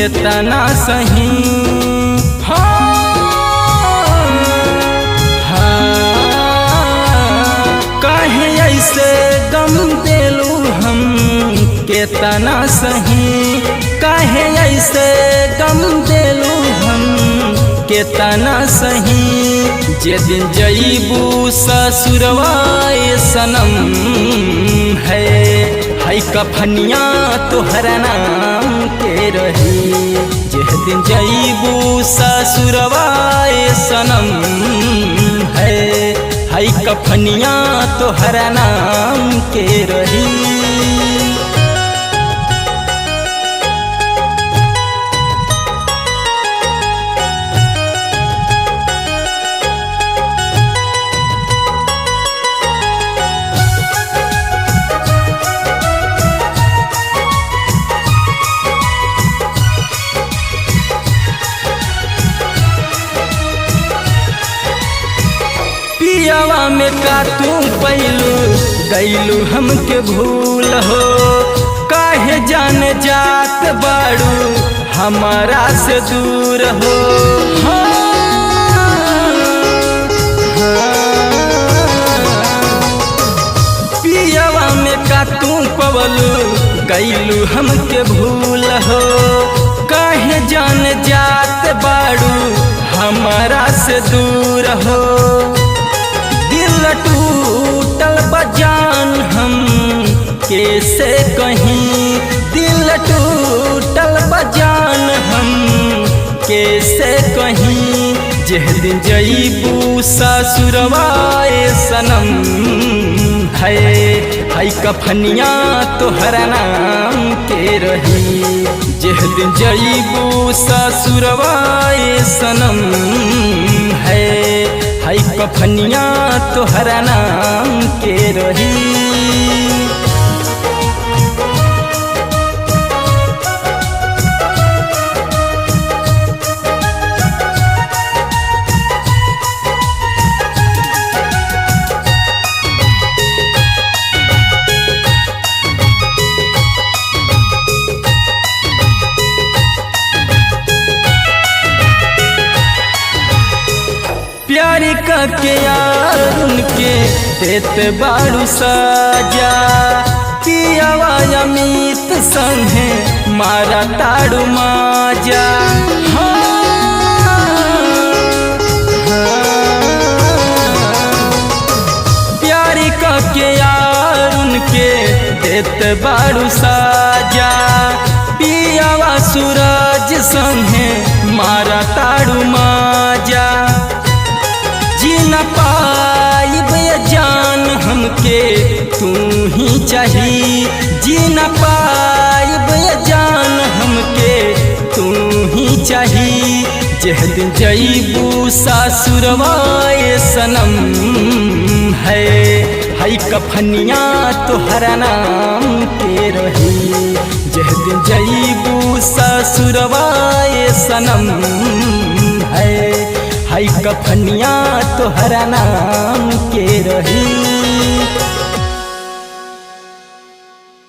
केतना सही। काहे ऐसे गम देलू हम केतना सही, काहे ऐसे गम देलू हम केतना सही। जे दिन जईबू ससुरवा सनम है कफनिया तोहरा नाम के रही। जे दिन जईबू ससुरवा सनम है कफनिया तोहरा नाम के रही। पियावा में का तू पैलू गैलू हमके भूल हो, काहे जाने जात बाड़ू हमारा से दूर हो। पियावा में का तू पवलू गैलू हमके भूल हो, काहे जाने जात बाड़ू हमारा से दूर हो। दिल टूटल बजान हम कैसे कहीं, दिल टूटल बजान हम कैसे कहीं। जे दिन जईबू ससुरवा सनम है कफनिया तोहरा नाम के रही। जे दिन जईबू ससुरवा सनम है कफनिया तोहरा नाम के रही। प्यारी के यार उनके देते बारू साजा, पियावा अमित संगे मारा ताड़ू माजा। प्यारी के यार उनके देते बारू साजा, पियावा सूरज संगे मारा ताड़ू माजा। जीना पाइब जान हमके तू ही चाहिए, जीना पाइब जान हमके तू ही चाहिए। जे दिन जईबू ससुरवा सनम है कफनिया तोहरा नाम के रही। जे दिन जईबू ससुरवा सनम है कफनिया तोहरा नाम के रही।